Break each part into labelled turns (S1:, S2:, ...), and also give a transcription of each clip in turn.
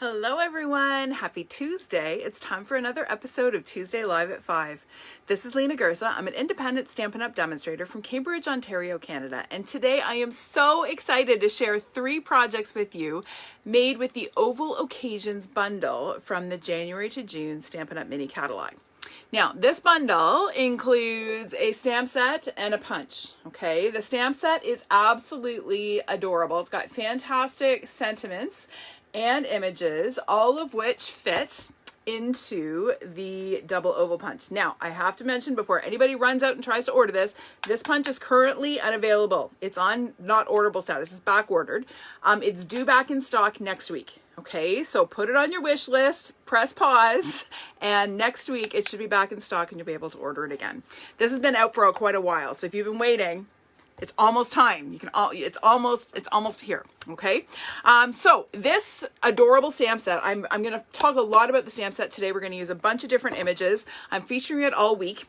S1: Hello everyone, happy Tuesday. It's time for another episode of Tuesday Live at 5. This is Lena Gerza. I'm an independent Stampin' Up! Demonstrator from Cambridge, Ontario, Canada. And today I am so excited to share 3 projects with you made with the Oval Occasions bundle from the January to June Stampin' Up! Mini Catalog. Now, this bundle includes a stamp set and a punch, okay? The stamp set is absolutely adorable. It's got fantastic sentiments and images, all of which fit into the double oval punch. Now, I have to mention before anybody runs out and tries to order this, this punch is currently unavailable. It's on not orderable status. It's back ordered. It's due back in stock next week. Okay, so put it on your wish list, press pause, and next week it should be back in stock and you'll be able to order it again. This has been out for quite a while, so if you've been waiting, it's almost time. It's almost here. Okay. So this adorable stamp set, I'm going to talk a lot about the stamp set today. We're going to use a bunch of different images. I'm featuring it all week.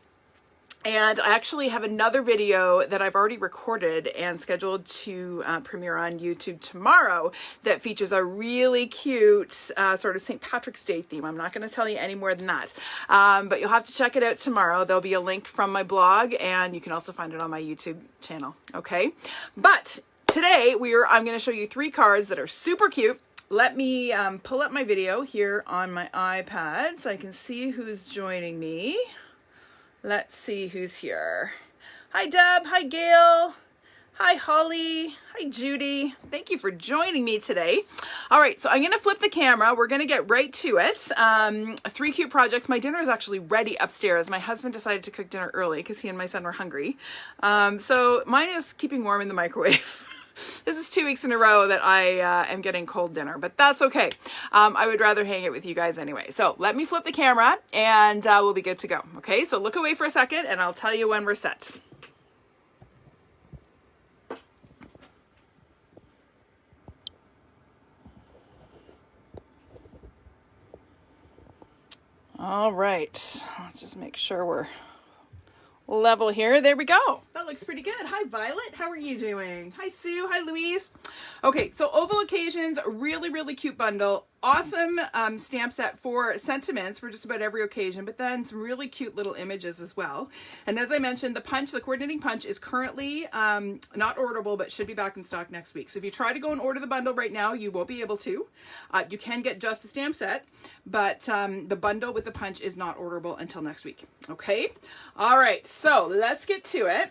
S1: And I actually have another video that I've already recorded and scheduled to premiere on YouTube tomorrow that features a really cute sort of St. Patrick's Day theme. I'm not going to tell you any more than that, but you'll have to check it out tomorrow. There'll be a link from my blog and you can also find it on my YouTube channel. Okay, but today I'm going to show you 3 cards that are super cute. Let me pull up my video here on my iPad so I can see who's joining me. Let's see who's here. Hi, Deb. Hi, Gail. Hi, Holly. Hi, Judy. Thank you for joining me today. All right, so I'm going to flip the camera. We're going to get right to it. 3 cute projects. My dinner is actually ready upstairs. My husband decided to cook dinner early because he and my son were hungry. So mine is keeping warm in the microwave. This is 2 weeks in a row that I am getting cold dinner, but that's okay. I would rather hang it with you guys anyway. So let me flip the camera and we'll be good to go. Okay, so look away for a second and I'll tell you when we're set. All right, let's just make sure we're level here. There we go. That looks pretty good. Hi, Violet. How are you doing? Hi, Sue. Hi, Louise. Okay, so Oval Occasions, really, really cute bundle. Awesome stamp set for sentiments for just about every occasion, but then some really cute little images as well. And as I mentioned, the coordinating punch is currently not orderable, but should be back in stock next week. So if you try to go and order the bundle right now, you won't be able to. You can get just the stamp set, but the bundle with the punch is not orderable until next week. Okay? All right, so let's get to it.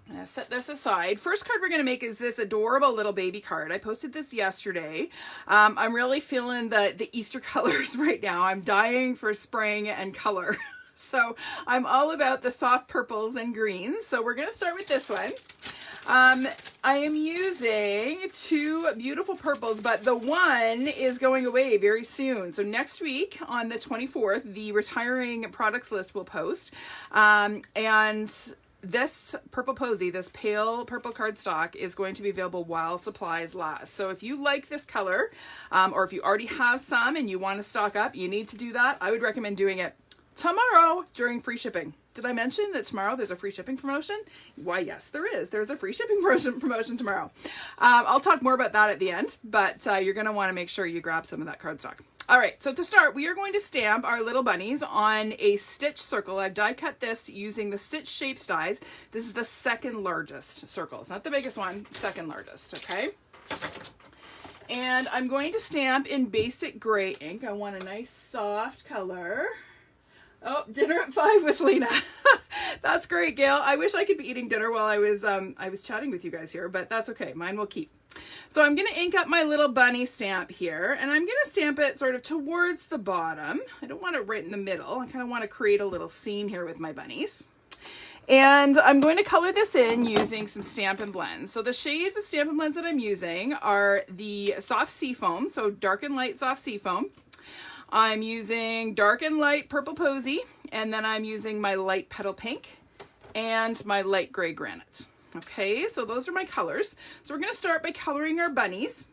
S1: I'm gonna set this aside. First card we're gonna make is this adorable little baby card. I posted this yesterday. I'm really feeling the Easter colors right now. I'm dying for spring and color. So I'm all about the soft purples and greens. So we're gonna start with this one. I am using 2 beautiful purples, but the one is going away very soon. So next week on the 24th, the retiring products list will post. And this purple Posy, this pale purple cardstock, is going to be available while supplies last. So if you like this color, or if you already have some and you want to stock up, you need to do that. I would recommend doing it tomorrow during free shipping. Did I mention that tomorrow there's a free shipping promotion? Why, yes, there is. There's a free shipping promotion tomorrow. I'll talk more about that at the end, but you're going to want to make sure you grab some of that cardstock. All right, so to start, we are going to stamp our little bunnies on a stitch circle. I've die cut this using the stitch shapes dies. This is the 2nd largest circle. It's not the biggest one, 2nd largest, okay? And I'm going to stamp in basic gray ink. I want a nice soft color. Oh, dinner at 5 with Lena. That's great, Gail. I wish I could be eating dinner while I was chatting with you guys here, but that's okay. Mine will keep. So I'm going to ink up my little bunny stamp here, and I'm going to stamp it sort of towards the bottom. I don't want it right in the middle. I kind of want to create a little scene here with my bunnies. And I'm going to color this in using some Stampin' Blends. So the shades of Stampin' Blends that I'm using are the Soft Seafoam, so dark and light Soft Seafoam. I'm using dark and light Purple Posy, and then I'm using my light Petal Pink and my light gray Granite. Okay, so those are my colors. So we're going to start by coloring our bunnies.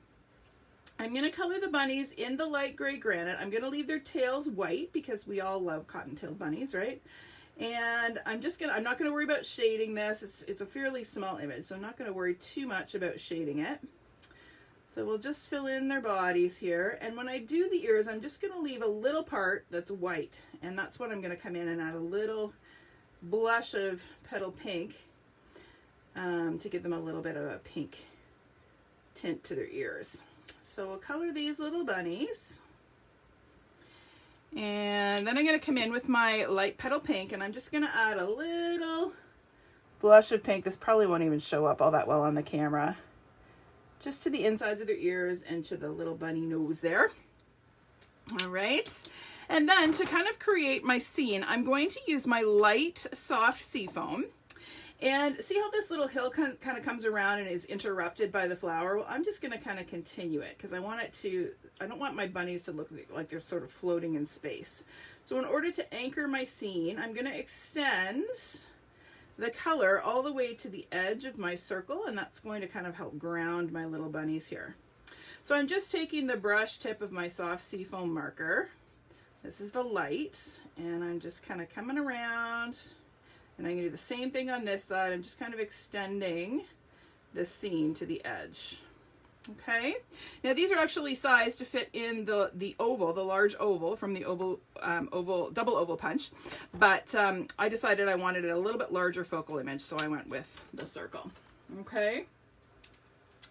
S1: I'm going to color the bunnies in the light gray Granite. I'm going to leave their tails white because we all love cottontail bunnies, right? And I'm not going to worry about shading this. It's a fairly small image, so I'm not going to worry too much about shading it. So we'll just fill in their bodies here. And when I do the ears, I'm just going to leave a little part that's white. And that's what I'm going to come in and add a little blush of Petal Pink to give them a little bit of a pink tint to their ears. So we'll color these little bunnies. And then I'm going to come in with my light Petal Pink, and I'm just going to add a little blush of pink. This probably won't even show up all that well on the camera. Just to the insides of their ears and to the little bunny nose there. All right. And then to kind of create my scene, I'm going to use my light soft seafoam. And see how this little hill kind of comes around and is interrupted by the flower? Well, I'm just going to kind of continue it because I don't want my bunnies to look like they're sort of floating in space. So in order to anchor my scene, I'm going to extend the color all the way to the edge of my circle, and that's going to kind of help ground my little bunnies here. So I'm just taking the brush tip of my soft seafoam marker. This is the light, and I'm just kind of coming around, and I'm going to do the same thing on this side. I'm just kind of extending the scene to the edge. Okay, now these are actually sized to fit in the oval, the large oval from the double oval punch, but I decided I wanted it a little bit larger focal image, so I went with the circle. Okay,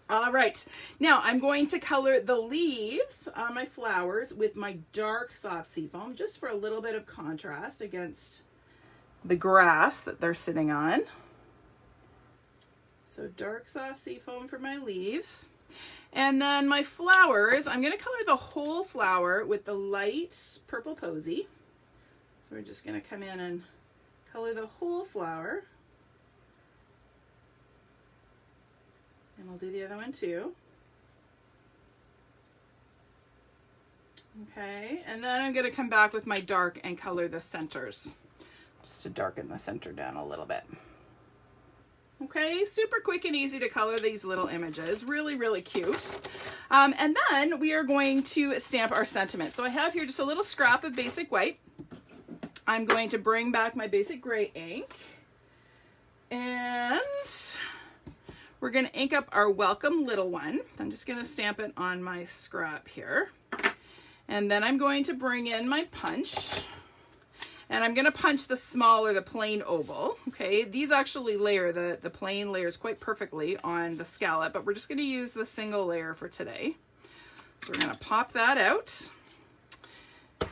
S1: all right, now I'm going to color the leaves on my flowers with my dark soft seafoam, just for a little bit of contrast against the grass that they're sitting on. So dark soft seafoam for my leaves. And then my flowers, I'm going to color the whole flower with the light purple Posy. So we're just going to come in and color the whole flower. And we'll do the other one too. Okay, and then I'm going to come back with my dark and color the centers, just to darken the center down a little bit. Okay, super quick and easy to color these little images. Really, really cute. And then we are going to stamp our sentiment. So I have here just a little scrap of basic white. I'm going to bring back my basic gray ink. And we're going to ink up our welcome little one. I'm just going to stamp it on my scrap here. And then I'm going to bring in my punch. And I'm going to punch the smaller, the plain oval. Okay, these actually layer, the plain layers quite perfectly on the scallop, but we're just going to use the single layer for today. So we're going to pop that out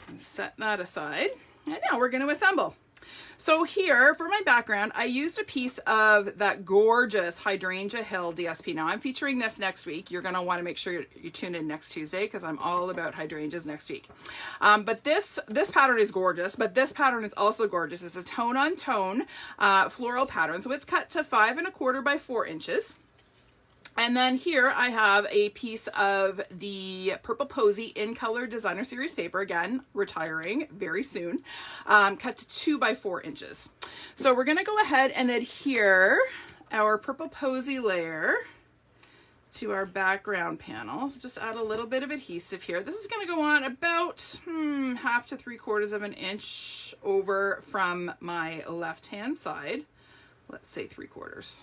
S1: and set that aside. And now we're going to assemble. So here, for my background, I used a piece of that gorgeous Hydrangea Hill DSP. Now, I'm featuring this next week. You're going to want to make sure you tune in next Tuesday because I'm all about hydrangeas next week. But this pattern is gorgeous, but this pattern is also gorgeous. It's a tone-on-tone floral pattern. So it's cut to 5 1/4 by 4 inches. And then here I have a piece of the Purple Posy in Color Designer Series paper, again, retiring very soon, cut to 2 by 4 inches. So we're going to go ahead and adhere our Purple Posy layer to our background panel. So just add a little bit of adhesive here. This is going to go on about 1/2 to 3/4 of an inch over from my left-hand side. Let's say 3/4.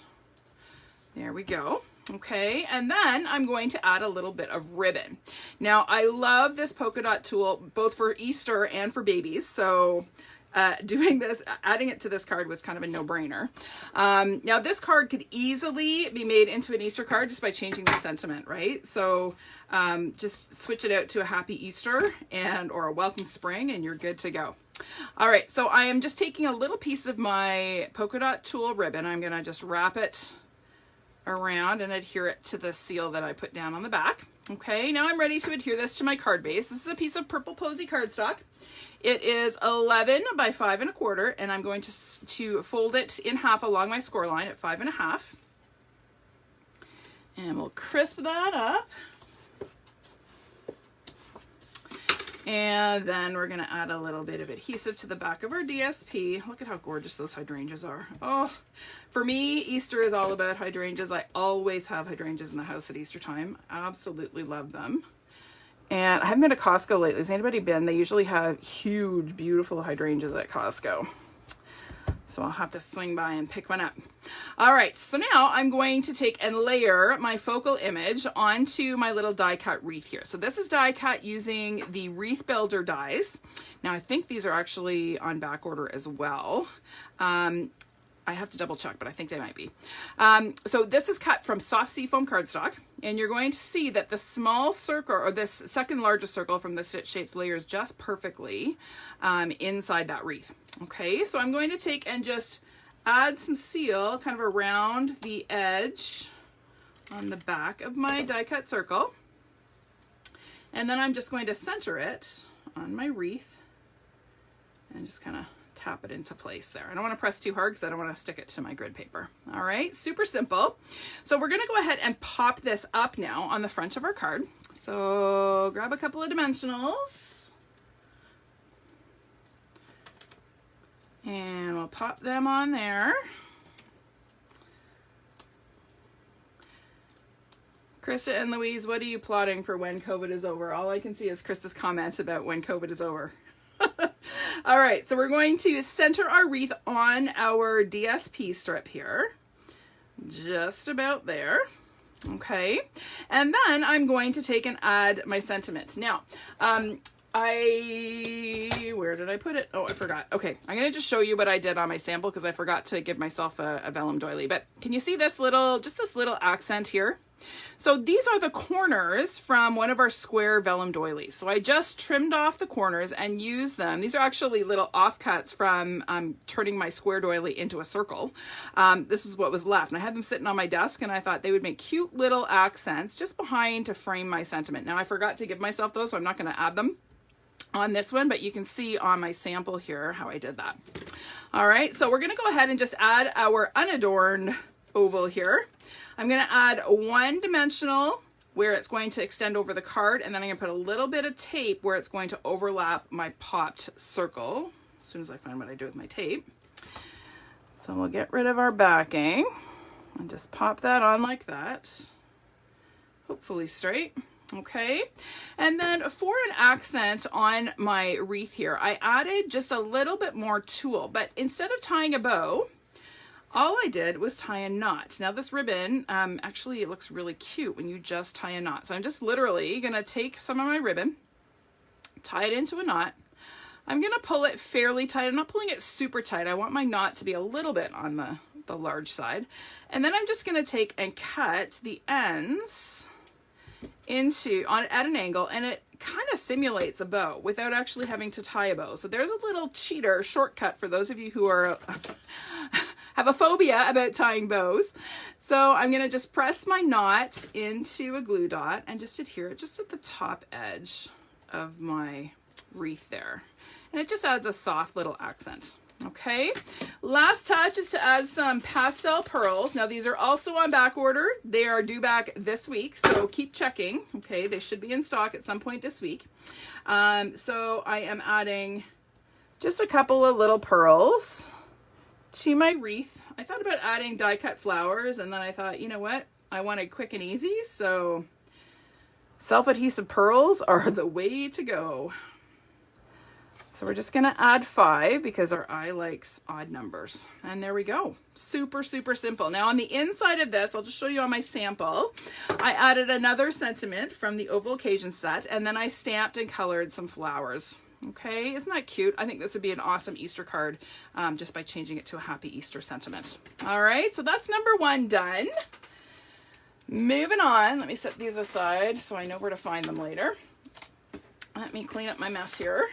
S1: There we go. Okay, and then I'm going to add a little bit of ribbon. Now, I love this polka dot tool, both for Easter and for babies, so doing this, adding it to this card was kind of a no-brainer. Now, this card could easily be made into an Easter card just by changing the sentiment, right? So just switch it out to a Happy Easter or a Welcome Spring, and you're good to go. All right, so I am just taking a little piece of my polka dot tool ribbon. I'm going to just wrap it around and adhere it to the seal that I put down on the back. Okay, now I'm ready to adhere this to my card base. This is a piece of Purple Posy cardstock. It is 11 by 5 1/4, and I'm going to fold it in half along my score line at 5 1/2. And we'll crisp that up. And then we're going to add a little bit of adhesive to the back of our DSP. Look at how gorgeous those hydrangeas are. Oh, for me, Easter is all about hydrangeas. I always have hydrangeas in the house at Easter time. Absolutely love them. And I haven't been to Costco lately. Has anybody been? They usually have huge, beautiful hydrangeas at Costco. So I'll have to swing by and pick one up. All right, so now I'm going to take and layer my focal image onto my little die cut wreath here. So this is die cut using the Wreath Builder dies. Now I think these are actually on back order as well. I have to double check, but I think they might be. So this is cut from soft seafoam cardstock, and you're going to see that the small circle, or this second largest circle from the Stitch Shapes layers just perfectly inside that wreath. Okay, so I'm going to take and just add some seal kind of around the edge on the back of my die cut circle. And then I'm just going to center it on my wreath and just kind of tap it into place there. I don't want to press too hard because I don't want to stick it to my grid paper. All right, super simple. So we're going to go ahead and pop this up now on the front of our card. So grab a couple of dimensionals and we'll pop them on there. Krista and Louise, what are you plotting for when COVID is over? All I can see is Krista's comments about when COVID is over. All right, so we're going to center our wreath on our DSP strip here, just about there. Okay, and then I'm going to take and add my sentiment. Now, where did I put it? Oh, I forgot. Okay, I'm going to just show you what I did on my sample because I forgot to give myself a vellum doily. But can you see this little, just this little accent here? So these are the corners from one of our square vellum doilies. So I just trimmed off the corners and used them. These are actually little offcuts from turning my square doily into a circle. This is what was left. And I had them sitting on my desk and I thought they would make cute little accents just behind to frame my sentiment. Now I forgot to give myself those, so I'm not going to add them on this one, but you can see on my sample here how I did that. All right, so we're going to go ahead and just add our unadorned oval here. I'm going to add one dimensional where it's going to extend over the card, and then I'm going to put a little bit of tape where it's going to overlap my popped circle as soon as I find what I do with my tape. So we'll get rid of our backing and just pop that on like that, hopefully straight. Okay, and then for an accent on my wreath here, I added just a little bit more tulle, but instead of tying a bow, all I did was tie a knot. Now this ribbon, actually it looks really cute when you just tie a knot. So I'm just literally gonna take some of my ribbon, tie it into a knot. I'm gonna pull it fairly tight. I'm not pulling it super tight. I want my knot to be a little bit on the large side. And then I'm just gonna take and cut the ends at an angle, and it kind of simulates a bow without actually having to tie a bow. So there's a little cheater shortcut for those of you who are have a phobia about tying bows. So I'm going to just press my knot into a glue dot and just adhere it just at the top edge of my wreath there. And it just adds a soft little accent. Okay, last touch is to add some Pastel Pearls. Now these are also on back order. They are due back this week, so keep checking. Okay, they should be in stock at some point this week. So I am adding just a couple of little pearls to my wreath. I thought about adding die cut flowers, and then I thought, you know what? I wanted quick and easy, so self-adhesive pearls are the way to go. So we're just going to add 5 because our eye likes odd numbers. And there we go. Super, super simple. Now on the inside of this, I'll just show you on my sample, I added another sentiment from the Oval Occasion set, and then I stamped and colored some flowers. Okay, isn't that cute? I think this would be an awesome Easter card just by changing it to a Happy Easter sentiment. All right, so that's number 1 done. Moving on, let me set these aside so I know where to find them later. Let me clean up my mess here.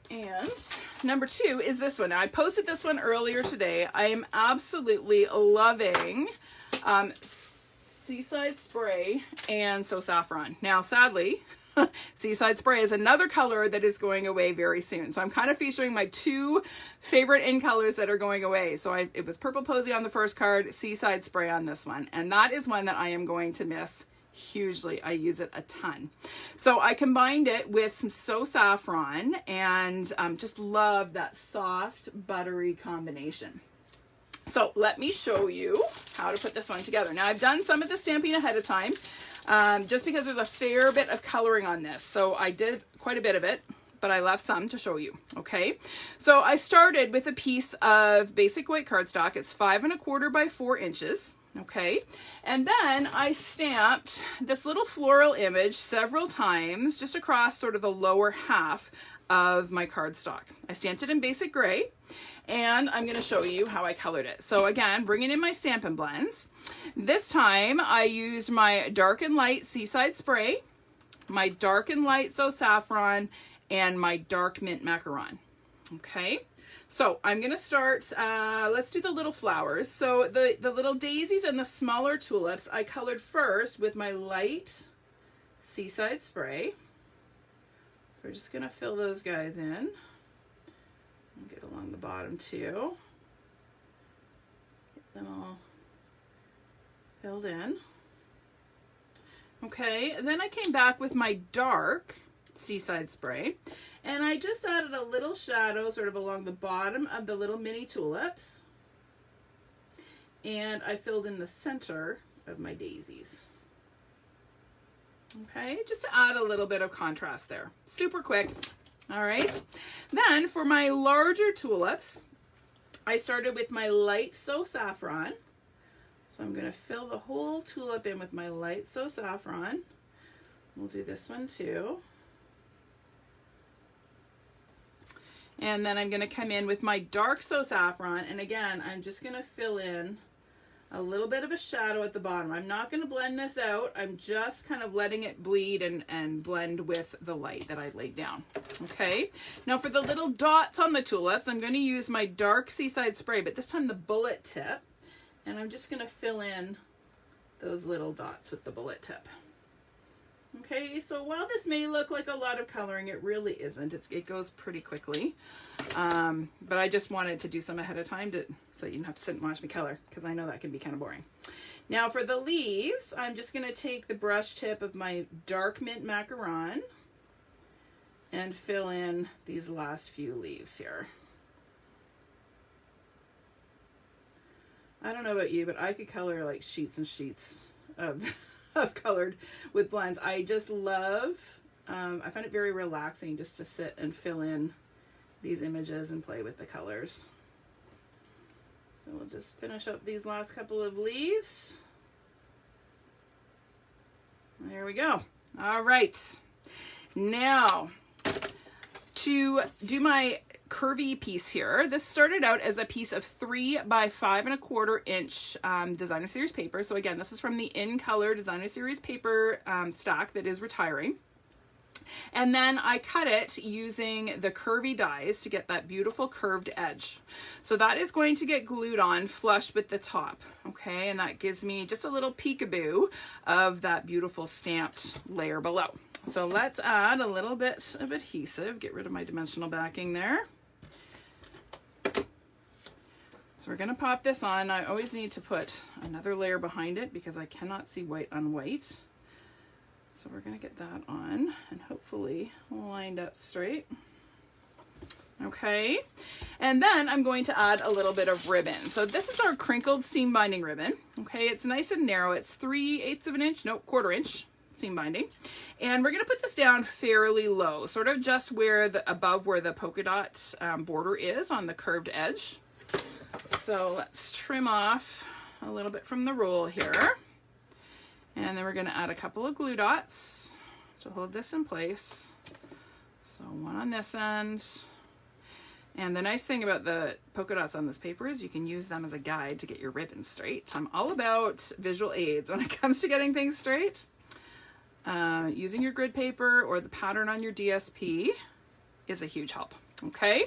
S1: And number 2 is this one. Now I posted this one earlier today. I am absolutely loving Seaside Spray and Saffron. Now sadly, Seaside Spray is another color that is going away very soon. So I'm kind of featuring my 2 favorite in colors that are going away. So it was Purple Posy on the first card, Seaside Spray on this one. And that is one that I am going to miss hugely. I use it a ton. So I combined it with some Saffron and just love that soft buttery combination. So let me show you how to put this one together. Now I've done some of the stamping ahead of time just because there's a fair bit of coloring on this. So I did quite a bit of it but I left some to show you. Okay, so I started with a piece of basic white cardstock. It's 5 1/4 by 4 inches. Okay, and then I stamped this little floral image several times just across sort of the lower half of my cardstock. I stamped it in basic gray, and I'm going to show you how I colored it. So again, bringing in my Stampin' Blends. This time I used my dark and light Seaside spray, my dark and light Saffron, and my dark mint macaron. Okay, so I'm going to start, let's do the little flowers. So the little daisies and the smaller tulips I colored first with my light Seaside spray. So we're just going to fill those guys in. And get along the bottom too. Get them all filled in. Okay, and then I came back with my dark Seaside spray, and I just added a little shadow sort of along the bottom of the little mini tulips, and I filled in the center of my daisies. Okay, just to add a little bit of contrast there. Super quick. All right, then for my larger tulips, I started with my light Saffron. So I'm going to fill the whole tulip in with my light Saffron. We'll do this one too. And then I'm going to come in with my dark Saffron, and again, I'm just going to fill in a little bit of a shadow at the bottom. I'm not going to blend this out. I'm just kind of letting it bleed and blend with the light that I've laid down. Okay. Now for the little dots on the tulips, I'm going to use my dark Seaside spray, but this time the bullet tip. And I'm just going to fill in those little dots with the bullet tip. Okay, so while this may look like a lot of coloring, it really isn't. It goes pretty quickly. But I just wanted to do some ahead of time so you don't have to sit and watch me color, because I know that can be kind of boring. Now for the leaves, I'm just going to take the brush tip of my dark mint macaron and fill in these last few leaves here. I don't know about you, but I could color like sheets and sheets of colored with blends. I just love, I find it very relaxing just to sit and fill in these images and play with the colors. So we'll just finish up these last couple of leaves. There we go. All right. Now, to do my curvy piece here, this started out as a piece of 3 by 5 1/4 inch designer series paper. So again, this is from the In Color designer series paper stack that is retiring. And then I cut it using the curvy dies to get that beautiful curved edge. So that is going to get glued on flush with the top. Okay, and that gives me just a little peekaboo of that beautiful stamped layer below. So let's add a little bit of adhesive, get rid of my dimensional backing there. So we're going to pop this on. I always need to put another layer behind it because I cannot see white on white. So we're going to get that on and hopefully lined up straight. Okay, and then I'm going to add a little bit of ribbon. So this is our crinkled seam binding ribbon. Okay, it's nice and narrow. It's 3/8 of an inch, no, 1/4 inch seam binding. And we're going to put this down fairly low, sort of just where above where the polka dot border is on the curved edge. So let's trim off a little bit from the roll here. And then we're going to add a couple of glue dots to hold this in place. So one on this end. And the nice thing about the polka dots on this paper is you can use them as a guide to get your ribbon straight. I'm all about visual aids when it comes to getting things straight. Using your grid paper or the pattern on your DSP is a huge help. Okay.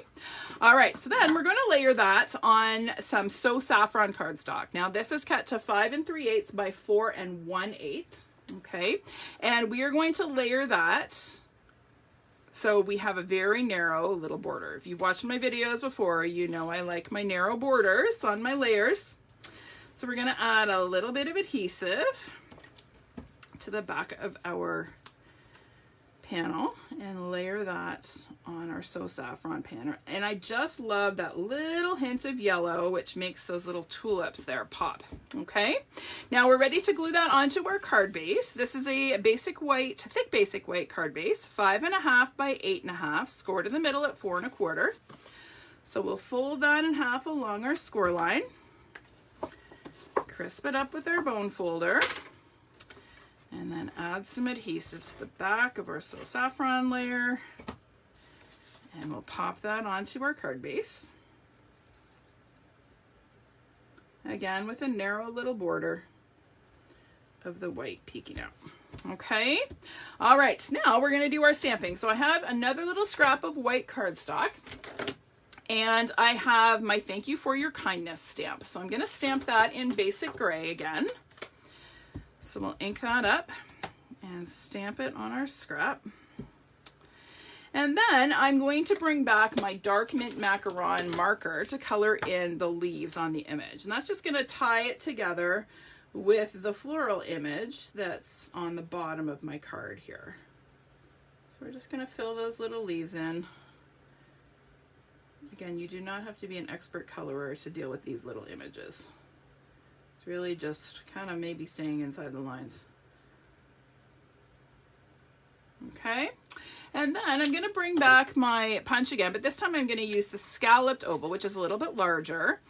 S1: All right. So then we're going to layer that on some Saffron cardstock. Now this is cut to 5 3/8 by 4 1/8. Okay. And we are going to layer that so we have a very narrow little border. If you've watched my videos before, you know I like my narrow borders on my layers. So we're going to add a little bit of adhesive to the back of our panel and layer that on our So Saffron panel. And I just love that little hint of yellow, which makes those little tulips there pop. Okay, now we're ready to glue that onto our card base. This is a basic white, thick basic white card base, 5.5 by 8.5, scored in the middle at 4 1/4. So we'll fold that in half along our score line, crisp it up with our bone folder, and then add some adhesive to the back of our So Saffron layer, and we'll pop that onto our card base. Again, with a narrow little border of the white peeking out. Okay, all right, now we're gonna do our stamping. So I have another little scrap of white cardstock, and I have my Thank You for Your Kindness stamp. So I'm gonna stamp that in basic gray again. So we'll ink that up and stamp it on our scrap. And then I'm going to bring back my dark mint macaron marker to color in the leaves on the image. And that's just going to tie it together with the floral image that's on the bottom of my card here. So we're just going to fill those little leaves in. Again, you do not have to be an expert colorer to deal with these little images. It's really just kind of maybe staying inside the lines. Okay, and then I'm going to bring back my punch again, but this time I'm going to use the scalloped oval, which is a little bit larger,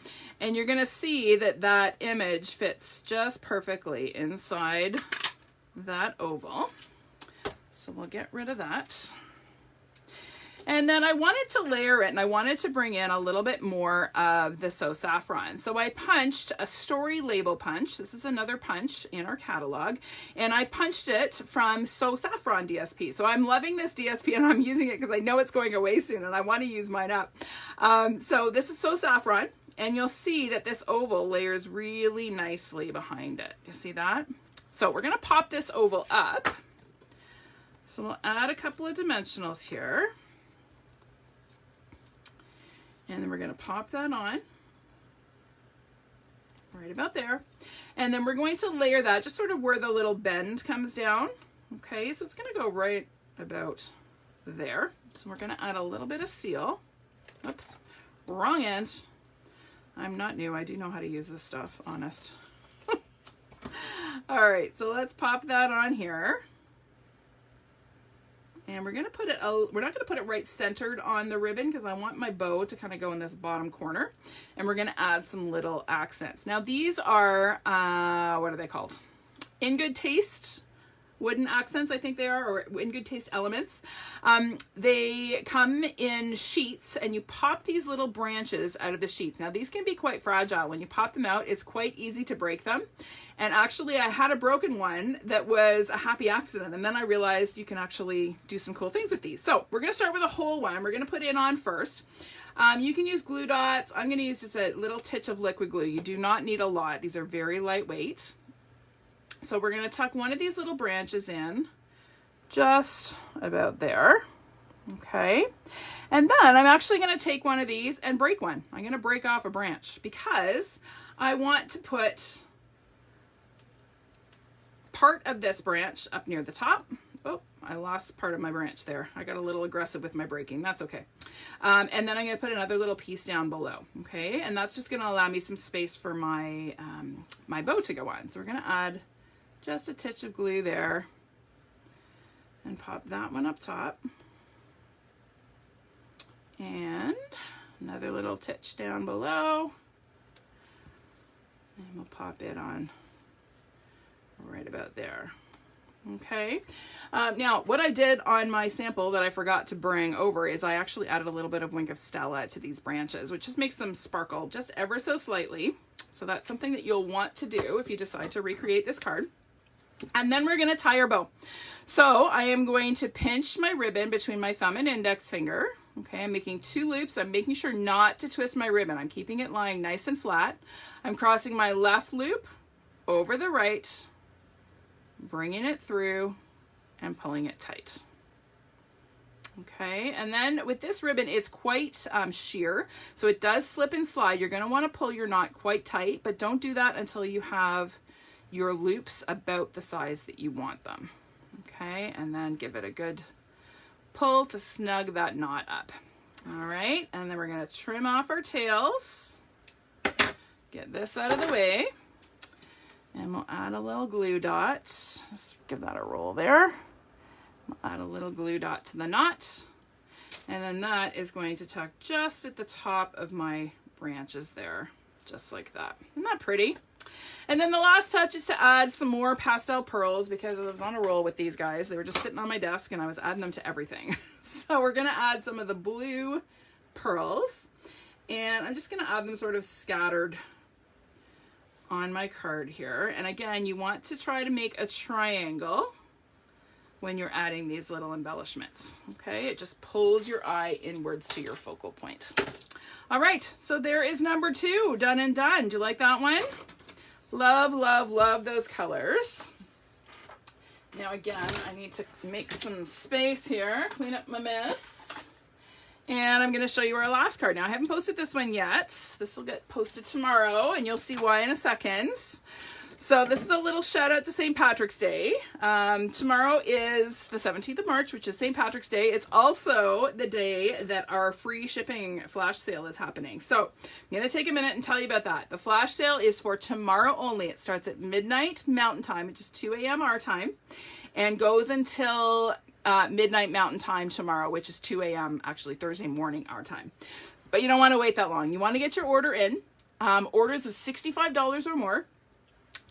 S1: and you're going to see that that image fits just perfectly inside that oval. So we'll get rid of that. And then I wanted to layer it, and I wanted to bring in a little bit more of the So Saffron. So I punched a story label punch. This is another punch in our catalog. And I punched it from So Saffron DSP. So I'm loving this DSP, and I'm using it because I know it's going away soon, and I want to use mine up. So this is So Saffron, and you'll see that this oval layers really nicely behind it. You see that? So we're going to pop this oval up. So we'll add a couple of dimensionals here. And then we're going to pop that on right about there. And then we're going to layer that just sort of where the little bend comes down. Okay, so it's going to go right about there. So we're going to add a little bit of seal. Oops, wrong end. I'm not new. I do know how to use this stuff, honest. All right, so let's pop that on here. And we're going to put it, we're not going to put it right centered on the ribbon because I want my bow to kind of go in this bottom corner. And we're going to add some little accents. Now these are, what are they called? In Good Taste wooden accents, I think they are, or In Good Taste elements. They come in sheets, and you pop these little branches out of the sheets. Now these can be quite fragile. When you pop them out, it's quite easy to break them. And actually I had a broken one that was a happy accident, and then I realized you can actually do some cool things with these. So we're going to start with a whole one. We're going to put it on first. You can use glue dots. I'm going to use just a little titch of liquid glue. You do not need a lot. These are very lightweight. So we're going to tuck one of these little branches in just about there. Okay. And then I'm actually going to take one of these and break one. I'm going to break off a branch because I want to put part of this branch up near the top. Oh, I lost part of my branch there. I got a little aggressive with my breaking. That's okay. And then I'm going to put another little piece down below. Okay. And that's just going to allow me some space for my, my bow to go on. So we're going to add just a titch of glue there and pop that one up top. And another little titch down below. And we'll pop it on right about there. Okay. Now what I did on my sample that I forgot to bring over is I actually added a little bit of Wink of Stella to these branches, which just makes them sparkle just ever so slightly. So that's something that you'll want to do if you decide to recreate this card. And then we're going to tie our bow. So I am going to pinch my ribbon between my thumb and index finger. Okay, I'm making 2 loops. I'm making sure not to twist my ribbon. I'm keeping it lying nice and flat. I'm crossing my left loop over the right, bringing it through and pulling it tight. Okay, and then with this ribbon, it's quite sheer, so it does slip and slide. You're going to want to pull your knot quite tight, but don't do that until you have your loops about the size that you want them. Okay, and then give it a good pull to snug that knot up. All right, and then we're gonna trim off our tails. Get this out of the way. And we'll add a little glue dot. Just give that a roll there. We'll add a little glue dot to the knot. And then that is going to tuck just at the top of my branches there, just like that. Isn't that pretty? And then the last touch is to add some more pastel pearls, because I was on a roll with these guys. They were just sitting on my desk and I was adding them to everything. So we're gonna add some of the blue pearls, and I'm just gonna add them sort of scattered on my card here. And again, you want to try to make a triangle when you're adding these little embellishments. Okay, it just pulls your eye inwards to your focal point. All right, so there is number 2 done and done. Do you like that one? Love, love, love those colors. Now again, I need to make some space here, clean up my mess. And I'm gonna show you our last card. Now I haven't posted this one yet. This will get posted tomorrow and you'll see why in a second. So this is a little shout out to St. Patrick's Day. Tomorrow is the 17th of March, which is St. Patrick's Day. It's also the day that our free shipping flash sale is happening. So I'm gonna take a minute and tell you about that. The flash sale is for tomorrow only. It starts at midnight Mountain Time, which is 2 a.m. our time, and goes until midnight Mountain Time tomorrow, which is 2 a.m. actually Thursday morning our time. But you don't want to wait that long. You want to get your order in. Orders of $65 or more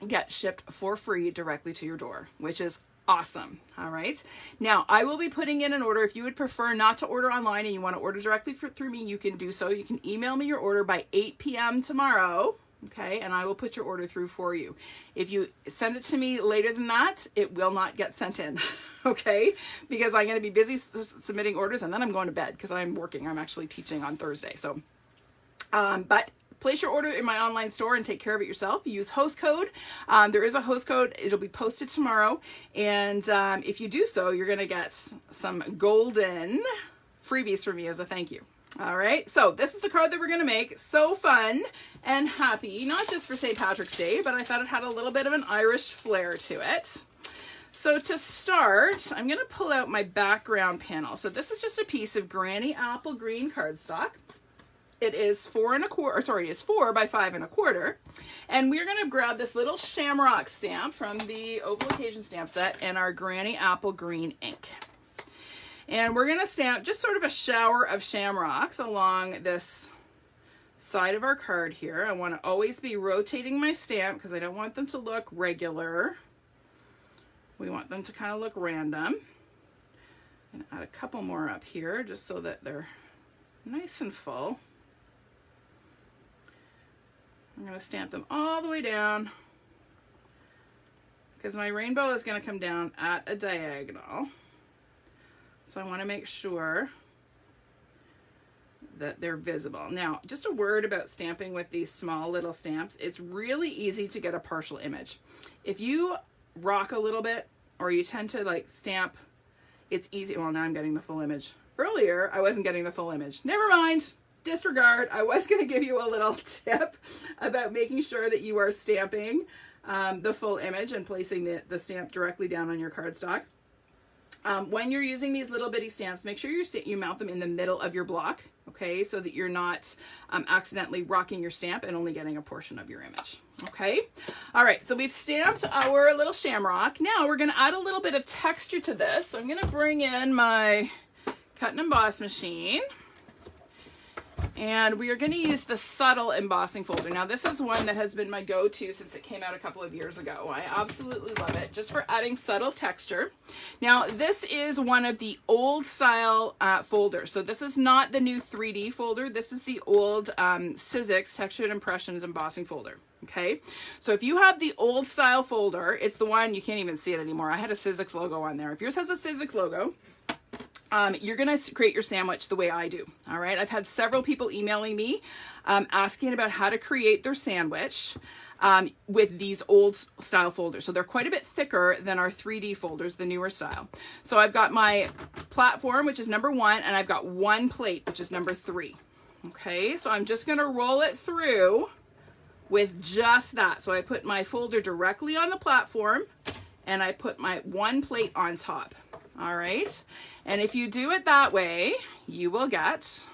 S1: get shipped for free directly to your door, which is awesome. All right. Now I will be putting in an order. If you would prefer not to order online and you want to order directly through me, you can do so. You can email me your order by 8 p.m. tomorrow. Okay, and I will put your order through for you. If you send it to me later than that, it will not get sent in, okay? Because I'm going to be busy submitting orders, and then I'm going to bed because I'm working. I'm actually teaching on Thursday. So, but place your order in my online store and take care of it yourself. You use host code. There is a host code. It'll be posted tomorrow. And if you do so, you're going to get some golden freebies from me as a thank you. All right, so this is the card that we're gonna make. So fun and happy, not just for St. Patrick's Day, but I thought it had a little bit of an Irish flair to it. So to start, I'm gonna pull out my background panel. So this is just a piece of Granny Apple Green cardstock. It is 4 by 5 1/4. And we're gonna grab this little shamrock stamp from the Oval Occasion stamp set and our Granny Apple Green ink. And we're gonna stamp just sort of a shower of shamrocks along this side of our card here. I wanna always be rotating my stamp because I don't want them to look regular. We want them to kind of look random. I'm gonna add a couple more up here just so that they're nice and full. I'm gonna stamp them all the way down because my rainbow is gonna come down at a diagonal. So I want to make sure that they're visible. Now, just a word about stamping with these small little stamps. It's really easy to get a partial image. If you rock a little bit or you tend to like stamp, it's easy. Well, now I'm getting the full image. Earlier, I wasn't getting the full image. Never mind. Disregard. I was going to give you a little tip about making sure that you are stamping the full image and placing the stamp directly down on your cardstock. When you're using these little bitty stamps, make sure you mount them in the middle of your block, okay, so that you're not accidentally rocking your stamp and only getting a portion of your image, okay? All right, so we've stamped our little shamrock. Now we're gonna add a little bit of texture to this. So I'm gonna bring in my cut and emboss machine. And we are going to use the Subtle embossing folder. Now this is one that has been my go-to since it came out a couple of years ago. I absolutely love it just for adding subtle texture. Now this is one of the old style folders. So this is not the new 3D folder. This is the old Sizzix Textured Impressions embossing folder. Okay, so if you have the old style folder, it's the one, you can't even see it anymore. I had a Sizzix logo on there. If yours has a Sizzix logo, you're going to create your sandwich the way I do. All right. I've had several people emailing me asking about how to create their sandwich with these old style folders. So they're quite a bit thicker than our 3D folders, the newer style. So I've got my platform, which is number 1, and I've got one plate, which is number 3. Okay. So I'm just going to roll it through with just that. So I put my folder directly on the platform and I put my one plate on top. All right. And if you do it that way, you will get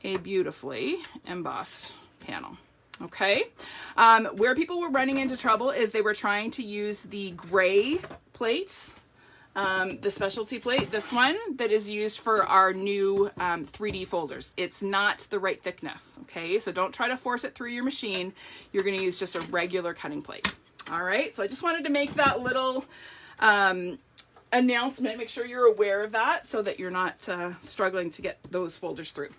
S1: a beautifully embossed panel. Okay. Where people were running into trouble is they were trying to use the gray plates, the specialty plate, this one that is used for our new 3D folders. It's not the right thickness. Okay. So don't try to force it through your machine. You're going to use just a regular cutting plate. All right. So I just wanted to make that little announcement. Make sure you're aware of that so that you're not struggling to get those folders through.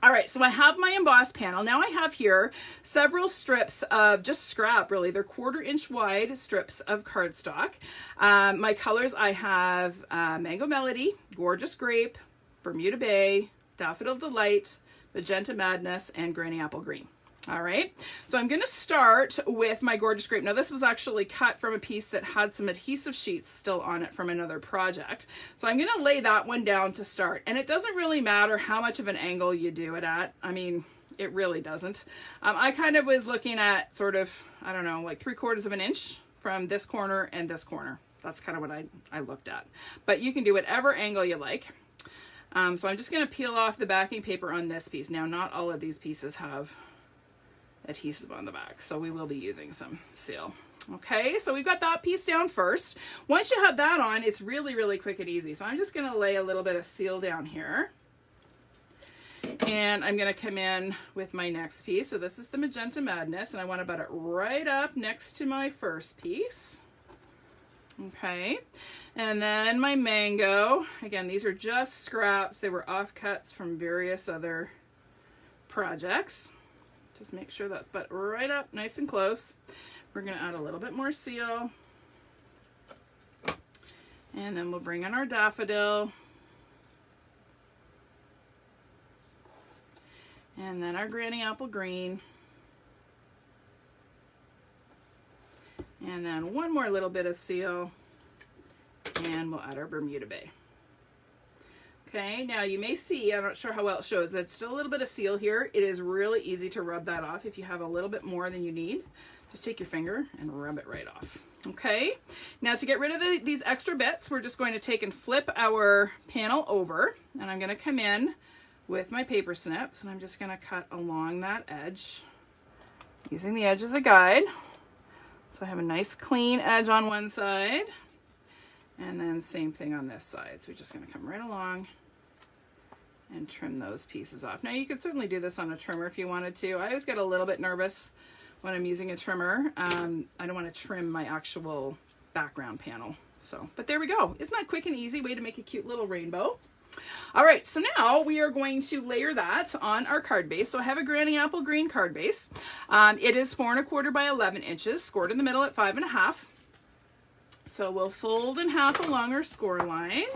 S1: All right, so I have my embossed panel. Now I have here several strips of just scrap, really. They're 1/4 inch wide strips of cardstock. My colors, I have Mango Melody, Gorgeous Grape, Bermuda Bay, Daffodil Delight, Magenta Madness, and Granny Apple Green. All right, so I'm going to start with my Gorgeous Grape. Now this was actually cut from a piece that had some adhesive sheets still on it from another project. So I'm going to lay that one down to start. And it doesn't really matter how much of an angle you do it at. I mean, it really doesn't. I kind of was looking at sort of, I don't know, like 3/4 of an inch from this corner and this corner. That's kind of what I looked at. But you can do whatever angle you like. So I'm just going to peel off the backing paper on this piece. Now, not all of these pieces have adhesive on the back, so we will be using some seal. Okay, so we've got that piece down first. Once you have that on, it's really, really quick and easy. So I'm just going to lay a little bit of seal down here. And I'm going to come in with my next piece. So this is the Magenta Madness, and I want to butt it right up next to my first piece. Okay, and then my Mango. Again, these are just scraps. They were offcuts from various other projects. Just make sure that's butt right up nice and close. We're going to add a little bit more seal. And then we'll bring in our daffodil. And then our Granny Apple Green. And then one more little bit of seal. And we'll add our Bermuda Bay. Okay, now you may see, I'm not sure how well it shows, there's still a little bit of seal here. It is really easy to rub that off. If you have a little bit more than you need, just take your finger and rub it right off. Okay, now to get rid of these extra bits, we're just going to take and flip our panel over, and I'm going to come in with my paper snips, and I'm just going to cut along that edge, using the edge as a guide. So I have a nice clean edge on one side, and then same thing on this side. So we're just going to come right along and trim those pieces off. Now you could certainly do this on a trimmer if you wanted to. I always get a little bit nervous when I'm using a trimmer. I don't want to trim my actual background panel. So, but there we go. Isn't that quick and easy way to make a cute little rainbow? All right, so now we are going to layer that on our card base. So I have a Granny Apple Green card base. It is 4 1/4 by 11 inches, scored in the middle at 5 1/2. So we'll fold in half along our score line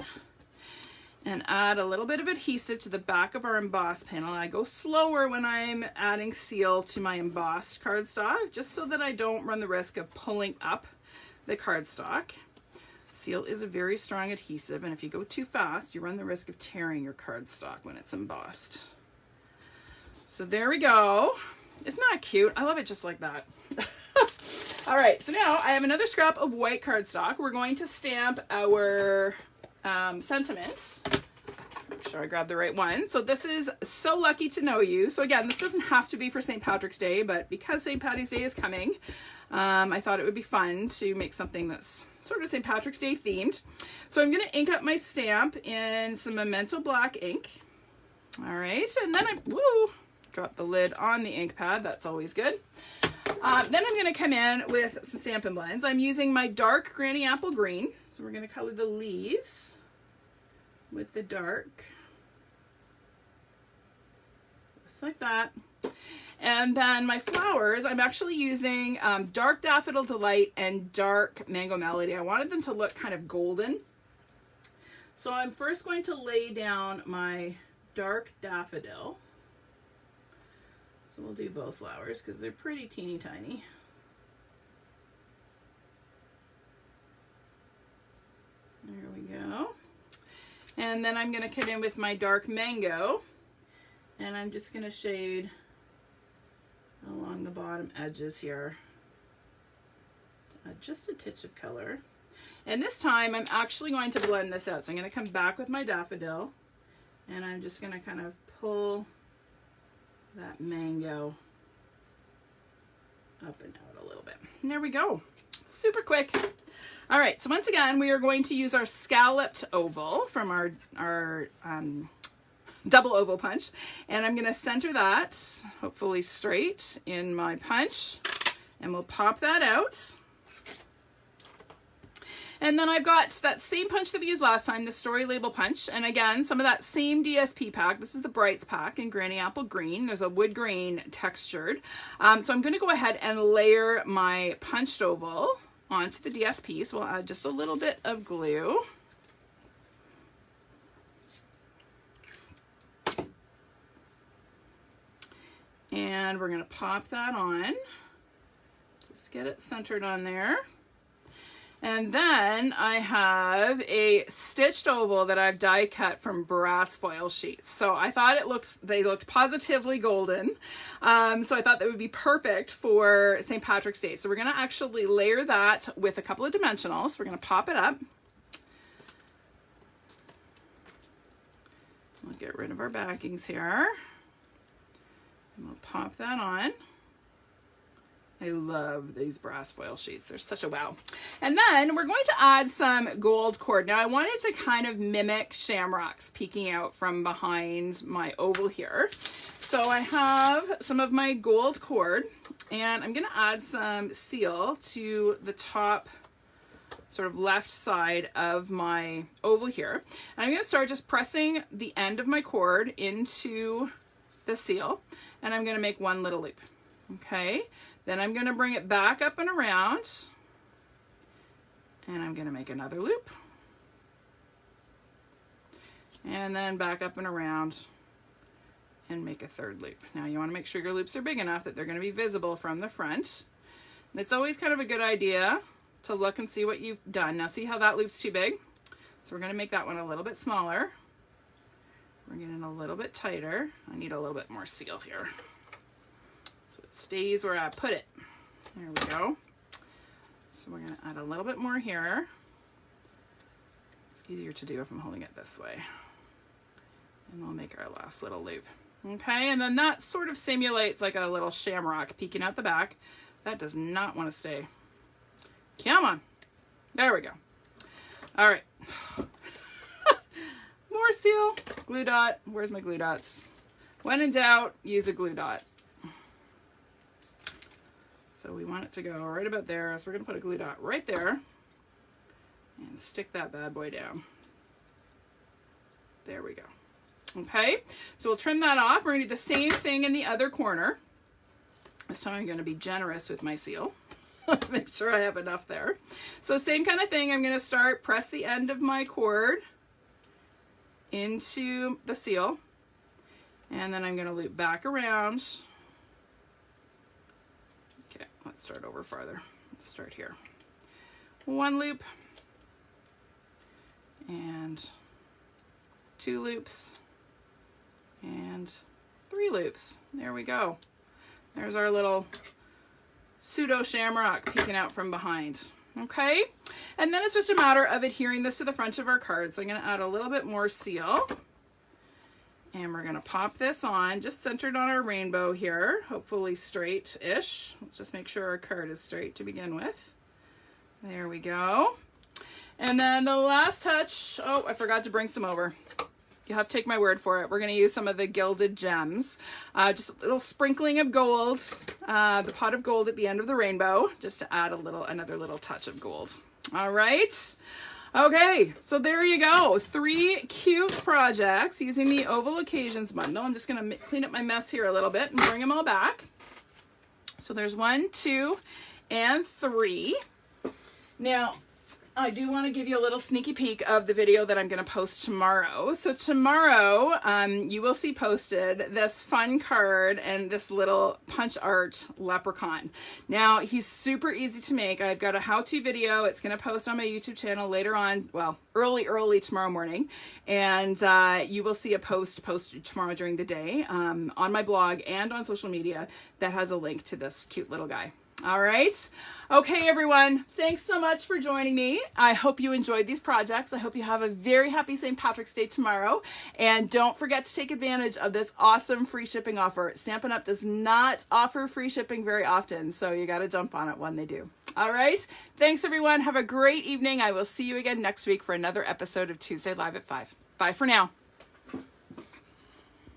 S1: and add a little bit of adhesive to the back of our embossed panel. I go slower when I'm adding seal to my embossed cardstock, just so that I don't run the risk of pulling up the cardstock. Seal is a very strong adhesive, and if you go too fast, you run the risk of tearing your cardstock when it's embossed. So there we go. Isn't that cute? I love it just like that. All right, so now I have another scrap of white cardstock. We're going to stamp our sentiments. Make sure I grab the right one. So this is So Lucky to Know You. So again, this doesn't have to be for St. Patrick's Day, but because St. Patty's Day is coming, I thought it would be fun to make something that's sort of St. Patrick's Day themed. So I'm going to ink up my stamp in some Memento Black ink. All right, and then drop the lid on the ink pad. That's always good. Then I'm going to come in with some Stampin' Blends. I'm using my dark Granny Apple Green. So we're going to color the leaves with the dark. Just like that. And then my flowers, I'm actually using dark Daffodil Delight and dark Mango Melody. I wanted them to look kind of golden. So I'm first going to lay down my dark daffodil. So we'll do both flowers because they're pretty teeny tiny. There we go. And then I'm going to come in with my dark mango, and I'm just going to shade along the bottom edges here. Just a touch of color. And this time I'm actually going to blend this out. So I'm going to come back with my daffodil, and I'm just going to kind of pull that mango up and out a little bit. And there we go. Super quick. All right, so once again, we are going to use our scalloped oval from our double oval punch, and I'm going to center that, hopefully straight, in my punch, and we'll pop that out. And then I've got that same punch that we used last time, the story label punch, and again, some of that same DSP pack. This is the Brights pack in Granny Apple Green. There's a wood grain textured. So I'm going to go ahead and layer my punched oval onto the DSP. So we'll add just a little bit of glue. And we're going to pop that on. Just get it centered on there. And then I have a stitched oval that I've die cut from brass foil sheets. So I thought they looked positively golden. So I thought that would be perfect for St. Patrick's Day. So we're going to actually layer that with a couple of dimensionals. We're going to pop it up. We'll get rid of our backings here. And we'll pop that on. I love these brass foil sheets. They're such a wow. And then we're going to add some gold cord. Now I wanted to kind of mimic shamrocks peeking out from behind my oval here. So I have some of my gold cord, and I'm going to add some seal to the top sort of left side of my oval here. And I'm going to start just pressing the end of my cord into the seal, and I'm going to make one little loop. Okay, then I'm going to bring it back up and around, and I'm going to make another loop, and then back up and around and make a third loop. Now you want to make sure your loops are big enough that they're going to be visible from the front. And it's always kind of a good idea to look and see what you've done. Now see how that loop's too big? So we're going to make that one a little bit smaller. Bring it in a little bit tighter. I need a little bit more seal here, so it stays where I put it. There we go. So we're going to add a little bit more here. It's easier to do if I'm holding it this way. And we'll make our last little loop. Okay, and then that sort of simulates like a little shamrock peeking out the back. That does not want to stay. Come on. There we go. All right. More seal. Glue dot. Where's my glue dots? When in doubt, use a glue dot. So we want it to go right about there. So we're going to put a glue dot right there and stick that bad boy down. There we go. Okay, so we'll trim that off. We're going to do the same thing in the other corner. This time I'm going to be generous with my seal. Make sure I have enough there. So same kind of thing. I'm going to press the end of my cord into the seal, and then I'm going to loop back around. Okay, let's start over farther. Let's start here. One loop and two loops and three loops. There we go. There's our little pseudo shamrock peeking out from behind. Okay, and then it's just a matter of adhering this to the front of our card. So I'm going to add a little bit more seal, and we're going to pop this on, just centered on our rainbow here, hopefully straight-ish. Let's just make sure our card is straight to begin with. There we go. And then the last touch, oh, I forgot to bring some over. You'll have to take my word for it. We're going to use some of the gilded gems. Just a little sprinkling of gold, the pot of gold at the end of the rainbow, just to add another little touch of gold. All right. Okay, so there you go. 3 cute projects using the Oval Occasions bundle. I'm just going to clean up my mess here a little bit and bring them all back. So there's 1, 2, and 3. Now, I do want to give you a little sneaky peek of the video that I'm going to post tomorrow. So tomorrow, you will see posted this fun card and this little punch art leprechaun. Now, he's super easy to make. I've got a how-to video. It's going to post on my YouTube channel later on, well, early tomorrow morning. And you will see a post posted tomorrow during the day on my blog and on social media that has a link to this cute little guy. All right. Okay, everyone. Thanks so much for joining me. I hope you enjoyed these projects. I hope you have a very happy St. Patrick's Day tomorrow. And don't forget to take advantage of this awesome free shipping offer. Stampin' Up! Does not offer free shipping very often, so you got to jump on it when they do. All right. Thanks, everyone. Have a great evening. I will see you again next week for another episode of Tuesday Live at 5. Bye for now.